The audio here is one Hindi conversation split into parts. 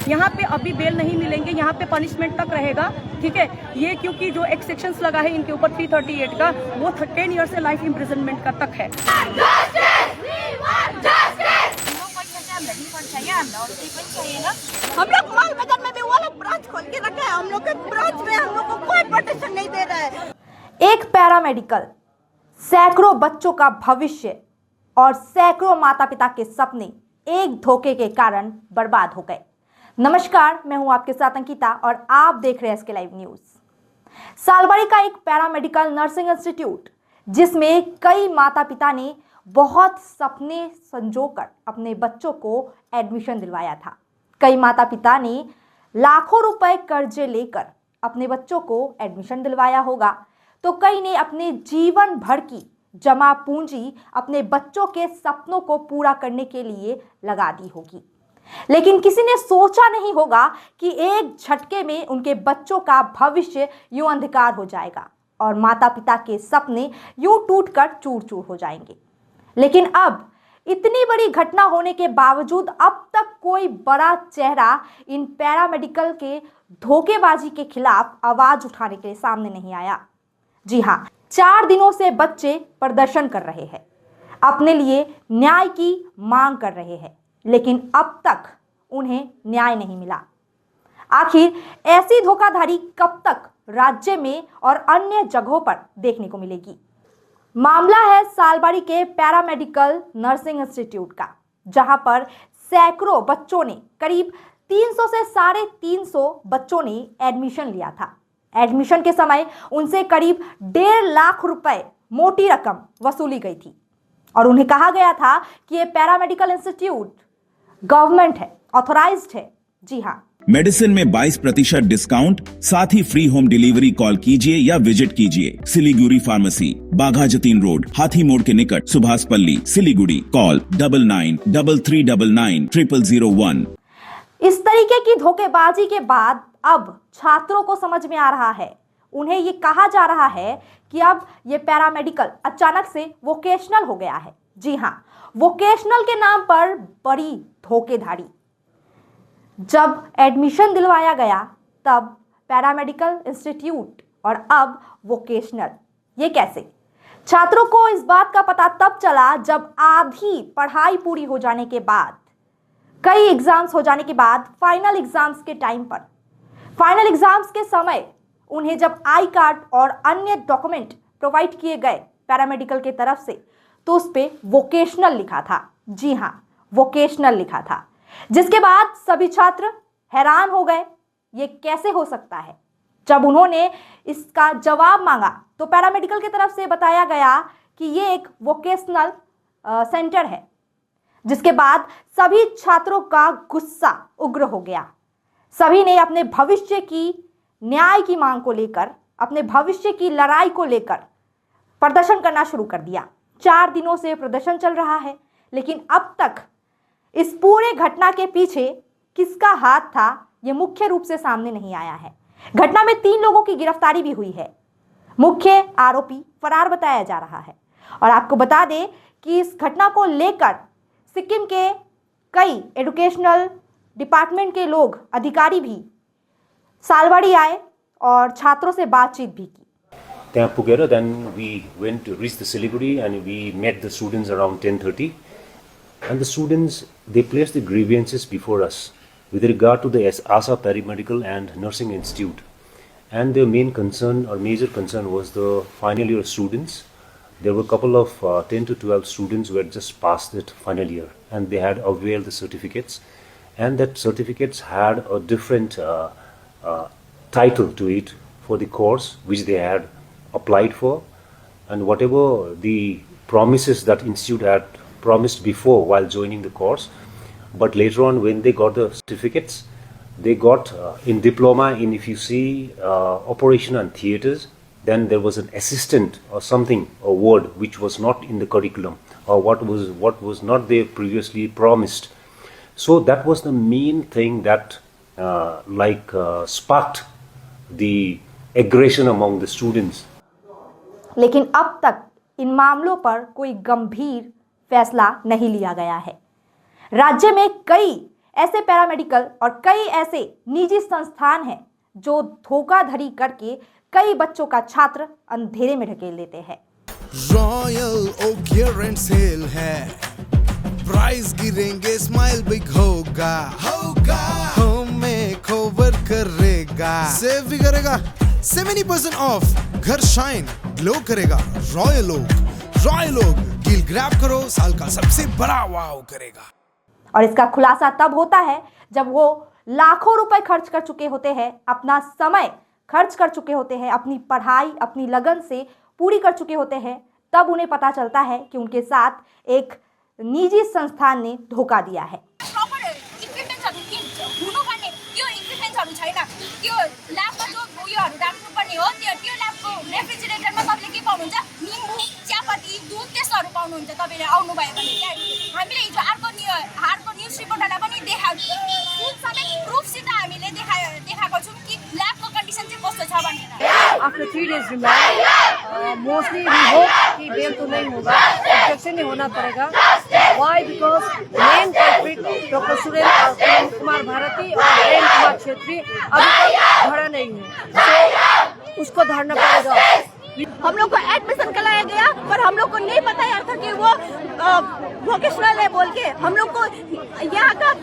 यहाँ पे अभी बेल नहीं मिलेंगे, यहाँ पे पनिशमेंट तक रहेगा, ठीक है। ये क्योंकि जो एक सेक्शंस लगा है इनके ऊपर 338 का, वो 10 ईयर से लाइफ इम्प्रिजनमेंट का तक है। हम लोग माल बाजार में भी वो लोग ब्रांच खोल के रखे हैं, हम लोग के ब्रांच में हम लोग को कोई प्रोटेक्शन नहीं दे रहा है। एक पैरामेडिकल, सैकड़ों बच्चों का भविष्य और सैकड़ों माता पिता के सपने एक धोखे के कारण बर्बाद हो गए। नमस्कार, मैं हूं आपके साथ अंकिता और आप देख रहे हैं SK लाइव न्यूज। सालबाड़ी का एक पैरामेडिकल नर्सिंग इंस्टीट्यूट, जिसमें कई माता पिता ने बहुत सपने संजोकर अपने बच्चों को एडमिशन दिलवाया था। कई माता पिता ने लाखों रुपए कर्जे लेकर अपने बच्चों को एडमिशन दिलवाया होगा, तो कई ने अपने जीवन भर की जमा पूंजी अपने बच्चों के सपनों को पूरा करने के लिए लगा दी होगी। लेकिन किसी ने सोचा नहीं होगा कि एक झटके में उनके बच्चों का भविष्य यूं अंधकार हो जाएगा और माता पिता के सपने यूं टूटकर चूर चूर हो जाएंगे। लेकिन अब इतनी बड़ी घटना होने के बावजूद अब तक कोई बड़ा चेहरा इन पैरामेडिकल के धोखेबाजी के खिलाफ आवाज उठाने के लिए सामने नहीं आया। जी हाँ, 4 दिनों से बच्चे प्रदर्शन कर रहे हैं, अपने लिए न्याय की मांग कर रहे हैं, लेकिन अब तक उन्हें न्याय नहीं मिला। आखिर ऐसी धोखाधड़ी कब तक राज्य में और अन्य जगहों पर देखने को मिलेगी? मामला है सालबाड़ी के पैरामेडिकल नर्सिंग इंस्टीट्यूट का, जहां पर सैकड़ों बच्चों ने, करीब 300 से 350 बच्चों ने एडमिशन लिया था। एडमिशन के समय उनसे करीब 1.5 लाख रुपए मोटी रकम वसूली गई थी और उन्हें कहा गया था कि ये पैरामेडिकल इंस्टीट्यूट गवर्नमेंट है, ऑथोराइज्ड है। जी हाँ, मेडिसिन में 22% डिस्काउंट, साथ ही फ्री होम डिलीवरी। कॉल कीजिए या विजिट कीजिए सिलीगुड़ी फार्मेसी, बाघा जतीन रोड, हाथी मोड़ के निकट, सुभाष पल्ली, सिलीगुड़ी। कॉल 9933990001। इस तरीके की धोखेबाजी के बाद अब छात्रों को समझ में आ रहा है, उन्हें ये कहा जा रहा है कि अब ये पैरामेडिकल अचानक से वोकेशनल हो गया है। जी हाँ, वोकेशनल के नाम पर बड़ी धोखेधड़ी। जब एडमिशन दिलवाया गया तब पैरामेडिकल इंस्टीट्यूट और अब वोकेशनल, ये कैसे? छात्रों को इस बात का पता तब चला जब आधी पढ़ाई पूरी हो जाने के बाद, कई एग्जाम्स हो जाने के बाद, फाइनल एग्जाम्स के टाइम पर, फाइनल एग्जाम्स के समय उन्हें जब आई कार्ड और अन्य डॉक्यूमेंट प्रोवाइड किए गए पैरामेडिकल के तरफ से, तो उस पे वोकेशनल लिखा था। जी हाँ, वोकेशनल लिखा था, जिसके बाद सभी छात्र हैरान हो गए, ये कैसे हो सकता है। जब उन्होंने इसका जवाब मांगा तो पैरामेडिकल की तरफ से बताया गया कि ये एक वोकेशनल सेंटर है, जिसके बाद सभी छात्रों का गुस्सा उग्र हो गया। सभी ने अपने भविष्य की न्याय की मांग को लेकर, अपने भविष्य की लड़ाई को लेकर प्रदर्शन करना शुरू कर दिया। 4 दिनों से प्रदर्शन चल रहा है, लेकिन अब तक इस पूरे घटना के पीछे किसका हाथ था, यह मुख्य रूप से सामने नहीं आया है। घटना में 3 लोगों की गिरफ्तारी भी हुई है। मुख्य आरोपी फरार बताया जा रहा है। और आपको बता दें कि इस घटना को लेकर सिक्किम के कई एजुकेशनल डिपार्टमेंट के लोग, अधिकारी भी सालबाड़ी आए और छात्रों से बातचीत भी की। त्यहाँ पुगेर then we went to reach the Siliguri and we met the students around 10:30 and the students, they placed the grievances before us with regard to the ASA Paramedical and Nursing Institute, and their main concern or major concern was the final year students. There were a couple of 10 to 12 students who had just passed it final year and they had availed the certificates, and that certificates had a different title to it for the course which they had applied for, and whatever the promises that institute had promised before while joining the course, but later on when they got the certificates, they got in diploma in, if you see, operation and theaters, then there was an assistant or something, a word which was not in the curriculum or what was not there previously promised. So that was the main thing that sparked the aggression among the students. लेकिन अब तक इन मामलों पर कोई गंभीर फैसला नहीं लिया गया है। राज्य में कई ऐसे पैरामेडिकल और कई ऐसे निजी संस्थान हैं जो धोखाधड़ी करके कई बच्चों का छात्र अंधेरे में ढकेल देते हैं। Royal Oak year end sale है, प्राइस गिरेंगे, स्माइल बिग होगा, हमें कवर करेगा, सेव भी करेगा, 70% ऑफ, घर शाइन ग्लो करेगा। रॉयल ओक डील ग्रैब करो, साल का सबसे बड़ा वाव करेगा। और इसका खुलासा तब होता है जब वो लाखों रुपए खर्च कर चुके होते हैं, अपना समय खर्च कर चुके होते हैं, अपनी पढ़ाई अपनी लगन से पूरी कर चुके होते हैं, तब उन्हें पता चलता है कि उनके साथ एक निजी संस्थान ने धोखा दिया है। After 3 days remand, mostly we hope कि बेल तो नहीं होगा, ऑब्जेक्शन नहीं होना पड़ेगा। Why? Because main culprit doctor Surendra Kumar Bharti और प्रेम कुमार छेत्री अभी तक धरा नहीं है, तो उसको धरना पड़ेगा। हम लोग को एडमिशन कराया गया, पर हम लोग को नहीं बताया था कि वो वोकेशनल है बोल के। हम लोग को यहाँ का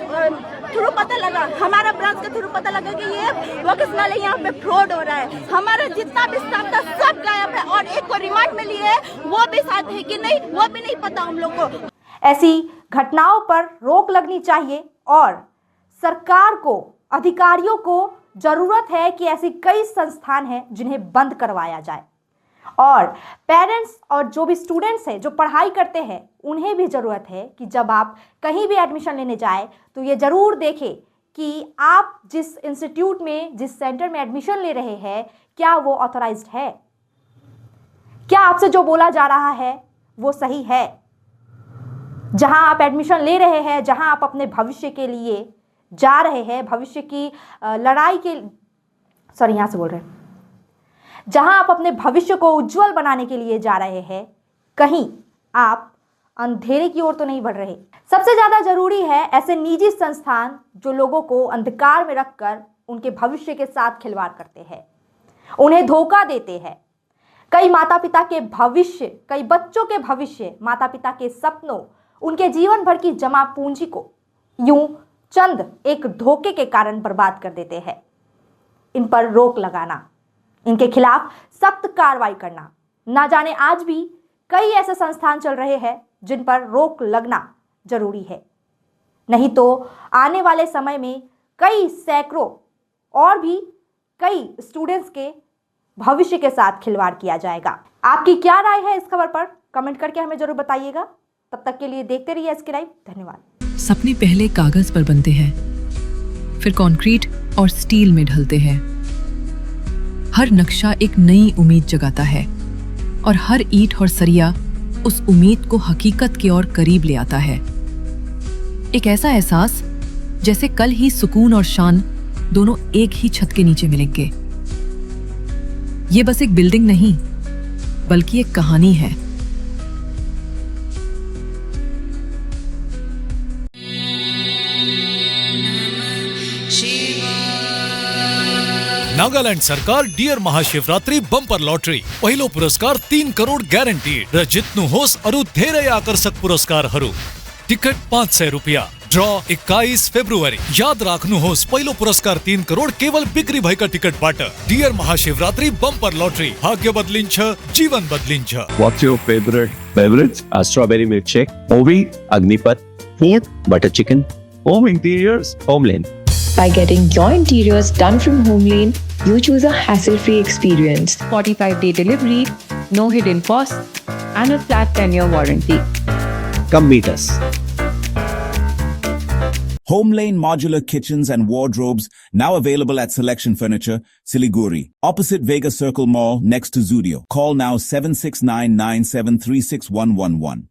थ्रू पता लगा, हमारा ब्रांच के थ्रू पता लगा कि ये वोकेशनल है, यहाँ पे फ्रॉड हो रहा है। हमारा जितना भी स्टाफ था सब गायब है, और एक को रिमांड में लिए है, वो भी साथ है कि नहीं वो भी नहीं पता हम लोग को। ऐसी घटनाओं पर रोक लगनी चाहिए और सरकार को, अधिकारियों को जरूरत है कि ऐसी कई संस्थान हैं जिन्हें बंद करवाया जाए। और पेरेंट्स और जो भी स्टूडेंट्स हैं जो पढ़ाई करते हैं, उन्हें भी ज़रूरत है कि जब आप कहीं भी एडमिशन लेने जाए तो ये ज़रूर देखें कि आप जिस इंस्टीट्यूट में, जिस सेंटर में एडमिशन ले रहे हैं, क्या वो ऑथराइज्ड है, क्या आपसे जो बोला जा रहा है वो सही है। जहां आप एडमिशन ले रहे हैं, जहां आप अपने भविष्य के लिए जा रहे हैं, भविष्य की लड़ाई के यहां से बोल रहे हैं, जहां आप अपने भविष्य को उज्जवल बनाने के लिए जा रहे हैं, कहीं आप अंधेरे की ओर तो नहीं बढ़ रहे। सबसे ज्यादा जरूरी है ऐसे निजी संस्थान जो लोगों को अंधकार में रखकर उनके भविष्य के साथ खिलवाड़ करते हैं, उन्हें धोखा देते हैं। कई माता पिता के भविष्य, कई बच्चों के भविष्य, माता पिता के सपनों, उनके जीवन भर की जमा पूंजी को यूं चंद एक धोखे के कारण बर्बाद कर देते हैं। इन पर रोक लगाना, इनके खिलाफ सख्त कार्रवाई करना। ना जाने आज भी कई ऐसे संस्थान चल रहे हैं जिन पर रोक लगना जरूरी है, नहीं तो आने वाले समय में कई सैकड़ों और भी कई स्टूडेंट्स के भविष्य के साथ खिलवाड़ किया जाएगा। आपकी क्या राय है इस खबर पर? कमेंट करके हमें जरूर बताइएगा। तब तक के लिए देखते रहिए SK लाइव। धन्यवाद। सपने पहले कागज पर बनते हैं, फिर कंक्रीट और स्टील में ढलते हैं। हर नक्शा एक नई उम्मीद जगाता है और हर ईंट और सरिया उस उम्मीद को हकीकत की ओर करीब ले आता है। एक ऐसा एहसास जैसे कल ही सुकून और शान दोनों एक ही छत के नीचे मिलेंगे। ये बस एक बिल्डिंग नहीं, बल्कि एक कहानी है। नागालैंड सरकार डियर महाशिवरात्रि बंपर लॉटरी पहिलो पुरस्कार 3 करोड ग्यारेन्टीड र जित्नुहोस् अरु धेरै आकर्षक पुरस्कारहरू। टिकट 500 रुपैयाँ। ड्र 21 फेब्रुअरी। याद राख्नुहोस् पहिलो पुरस्कार 3 करोड केवल बिक्री भएका टिकटबाट। Dear Mahashivratri bumper lottery. भाग्य बदलिन्छ, जीवन बदलिन्छ। What's your favorite beverage? A strawberry milkshake, Ovi, Agnipat, food, butter chicken, home interiors, Homeland. By getting your interiors done from Homeland, you choose a hassle-free experience. 45-day delivery, no hidden costs, and a flat 10-year warranty. Come meet us. Homelane Modular Kitchens and Wardrobes now available at Selection Furniture, Siliguri, opposite Vega Circle Mall next to Zudio. Call now 7699736111.